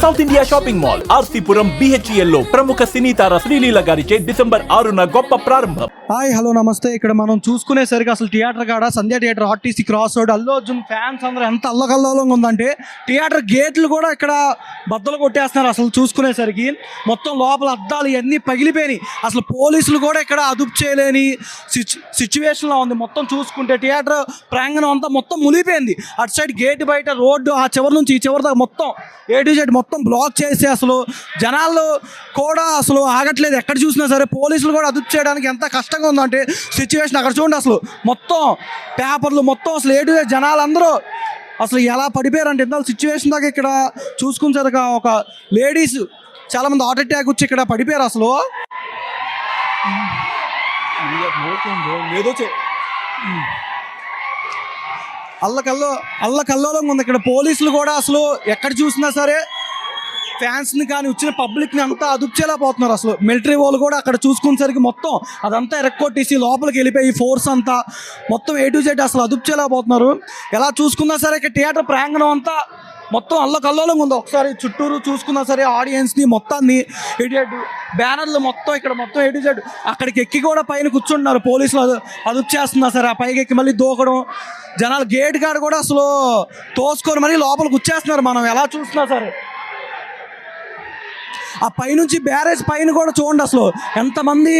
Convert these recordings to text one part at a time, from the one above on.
South India shopping mall RC Puram BHEL లో ప్రముఖ సినీ తార శ్రీలీల గారిచే డిసెంబర్ 6న గొప్ప ప్రారంభం. హాయ్ హలో నమస్తే. ఇక్కడ మనం చూసుకునేసరికి అసలు థియేటర్ కాడ Sandhya theatre RTC cross road Allu Arjun fans అందరూ ఎంత అల్లకల్లోలంగా ఉందంటే థియేటర్ గేట్లు కూడా ఇక్కడ బద్దలు కొట్టేస్తున్నారు. అసలు చూసుకునేసరికి మొత్తం లోపల అద్దాలు ఇవన్నీ పగిలిపోయినాయి. అసలు పోలీసులు కూడా ఇక్కడ అదుపు చేయలేని సిచ్యువేషన్లో ఉంది. మొత్తం చూసుకుంటే థియేటర్ ప్రాంగణం అంతా మొత్తం మునిగిపోయింది. అటు సైడ్ గేట్ బయట రోడ్డు ఆ చివరి నుంచి ఈ చివరి దాకా మొత్తం A to Z మొత్తం బ్లాక్ చేసి అసలు జనాలు కూడా అసలు ఆగట్లేదు. ఎక్కడ చూసినా సరే పోలీసులు కూడా అదుపు చేయడానికి ఎంత కష్టంగా ఉందంటే సిచ్యువేషన్ అక్కడ చూడండి. అసలు మొత్తం పేపర్లు మొత్తం అసలు A to Z జనాలందరూ అసలు ఎలా పడిపోయారంటే ఎంత సిచ్యువేషన్ దాకా ఇక్కడ చూసుకునేసరికి ఒక లేడీస్ చాలామంది హార్ట్ అటాక్ వచ్చి ఇక్కడ పడిపోయారు. అసలు ఏదో అల్లకల్లోలంగా ఉంది. ఇక్కడ పోలీసులు కూడా అసలు ఎక్కడ చూసినా సరే ఫ్యాన్స్ని కానీ వచ్చిన పబ్లిక్ని అంతా అదుపు చేయలేకపోతున్నారు. అసలు మిలిటరీ వాళ్ళు కూడా అక్కడ చూసుకునేసరికి మొత్తం అదంతా ఎరక్కొట్టేసి లోపలికి వెళ్ళిపోయి ఫోర్స్ అంతా మొత్తం A to Z అసలు అదుపు చేయలేకపోతున్నారు. ఎలా చూసుకున్నా సరే ఇక్కడ థియేటర్ ప్రాంగణం అంతా మొత్తం అల్లకల్లోలంగా ఉంది. ఒకసారి చుట్టూరు చూసుకున్నా సరే ఆడియన్స్ని మొత్తాన్ని బ్యానర్లు మొత్తం ఇక్కడ మొత్తం A to Z అక్కడికి ఎక్కి కూడా పైన కూర్చుంటున్నారు. పోలీసులు అదుపు చేస్తున్నా సరే ఆ పైకి ఎక్కి మళ్ళీ దూకడం జనాలు గేట్ కాడ కూడా అసలు తోసుకొని మళ్ళీ లోపలికి వచ్చేస్తున్నారు. మనం ఎలా చూస్తున్నా సరే ఆ పైనుంచి బ్యారేజ్ పైన కూడా చూడండి అసలు ఎంతమంది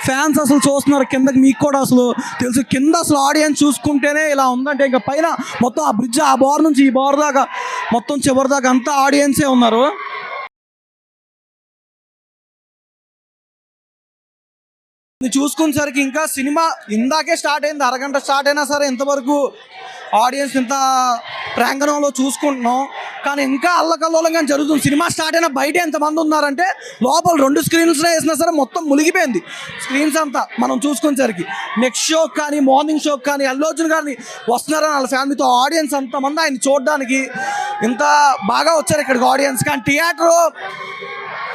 ఫ్యాన్స్ అసలు చూస్తున్నారు కిందకి. మీకు కూడా అసలు తెలుసు కింద అసలు ఆడియన్స్ చూసుకుంటేనే ఇలా ఉందంటే ఇంకా పైన మొత్తం ఆ బ్రిడ్జ్ ఆ బార్ నుంచి ఈ బార్ దాకా మొత్తం చివరి దాకా అంతా ఆడియన్సే ఉన్నారు. చూసుకునేసరికి ఇంకా సినిమా ఇందాకే స్టార్ట్ అయింది. అరగంట స్టార్ట్ అయినా సరే ఇంతవరకు ఆడియన్స్ ఇంత ప్రాంగణంలో చూసుకుంటున్నాం కానీ ఇంకా అల్లకల్లోలంగా జరుగుతుంది. సినిమా స్టార్ట్ అయినా బయట ఎంతమంది ఉన్నారంటే లోపల 2 స్క్రీన్స్లో వేసినా సరే మొత్తం మునిగిపోయింది స్క్రీన్స్ అంతా. మనం చూసుకునేసరికి నెక్స్ట్ షోకి కానీ మార్నింగ్ షోకి కానీ అల్లు అర్జున్ గారిని వస్తున్నారని వాళ్ళ ఫ్యామిలీతో ఆడియన్స్ అంతమంది ఆయన చూడడానికి ఇంత బాగా వచ్చారు ఇక్కడికి ఆడియన్స్. కానీ థియేటర్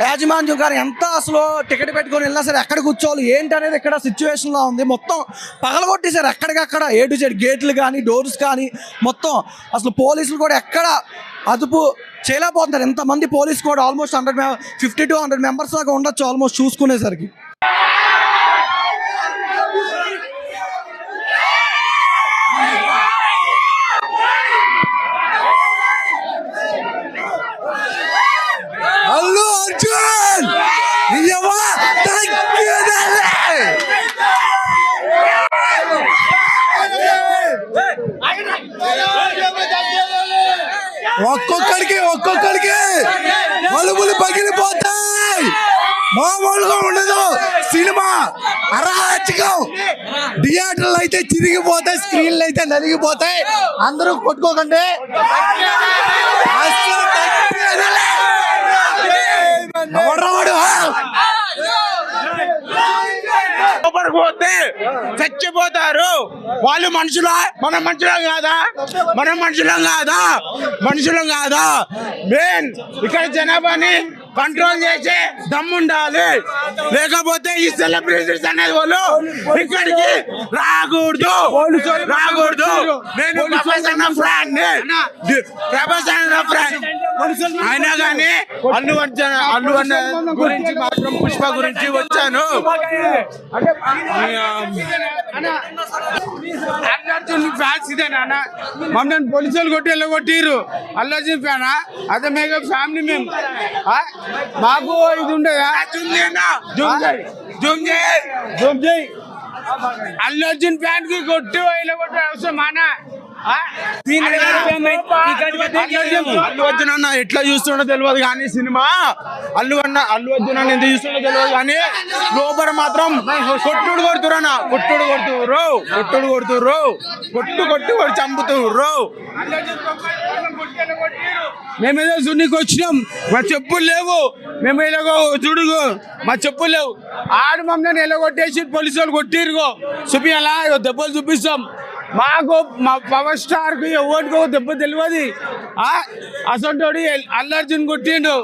యాజమాన్యం గారు ఎంత అసలు టికెట్ పెట్టుకొని వెళ్ళినా సరే ఎక్కడ కూర్చోవాలి ఏంటి అనేది ఇక్కడ సిచ్యువేషన్లో ఉంది. మొత్తం పగలగొట్టేశారు ఎక్కడికక్కడ A to Z గేట్లు కానీ డోర్స్ కానీ మొత్తం. అసలు పోలీసులు కూడా ఎక్కడ అదుపు చేయలేకపోతున్నారు. ఎంతమంది పోలీసు కూడా ఆల్మోస్ట్ 50 to 100 మెంబర్స్ దాకా ఉండొచ్చు ఆల్మోస్ట్ చూసుకునేసరికి. అల్లు అర్జున్ ఒక్కొక్కడికి మలుపులు పగిలిపోతాయి. మామూలుగా ఉండదు సినిమా అరాచకం. థియేటర్లు అయితే చిరిగిపోతాయి, స్క్రీన్లు అయితే నలిగిపోతాయి. అందరూ కొట్టుకోకండి. పోతే చచ్చిపోతారు వాళ్ళు. మనం మనుషులం కాదా మెయిన్ ఇక్కడ జనాభాని కంట్రోల్ చేసే దమ్ముండాలి. లేకపోతే ఈ సెలబ్రిటీస్ అనేది వాళ్ళు ఇక్కడికి రాకూడదు. నేను ప్రభాస్ అన్న ఫ్రెండ్ అయినా కానీ అల్లు అర్జున్ గురించి మాత్రం పుష్ప గురించి వచ్చాను. అల్లు అర్జున్ ఫ్యాన్స్ ఇదేనా మమ్మల్ని పోలీసులు కొట్టి వెళ్ళగొట్టిరు. అల్లు అర్జున్ ఫ్యానా అదే మేఘ ఫ్యామిలీ మేము మాకు ఇది ఉండదా జూమ్ చేయి అల్లు అర్జున్ ఫ్యాన్ కి కొట్టి వెళ్ళగొట్టే అవసరం మానా. అల్లు అర్జున్ అన్న ఎట్లా చూస్తుండో తెలియదు కానీ సినిమా అల్లు అర్జున్ అన్న ఎంత చూస్తుండో తెలియదు కానీ లోపల మాత్రం కొట్టుడు కొట్టి చంపుతుర్రు. మేమేదో సున్నికి వచ్చినాం, మా చెప్పులు లేవు. మేము ఇలాగో చూడుగు మా చెప్పులు లేవు. ఆడు మమ్మల్ని ఎలాగొట్టేసి పోలీసు వాళ్ళు కొట్టిరుగో చూపియాలా దెబ్బలు చూపిస్తాం. మాకు మా పవర్ స్టార్ కి ఎవరికో దెబ్బ తెలియదు. అసలు అల్లు అర్జున్ కొట్టిండు.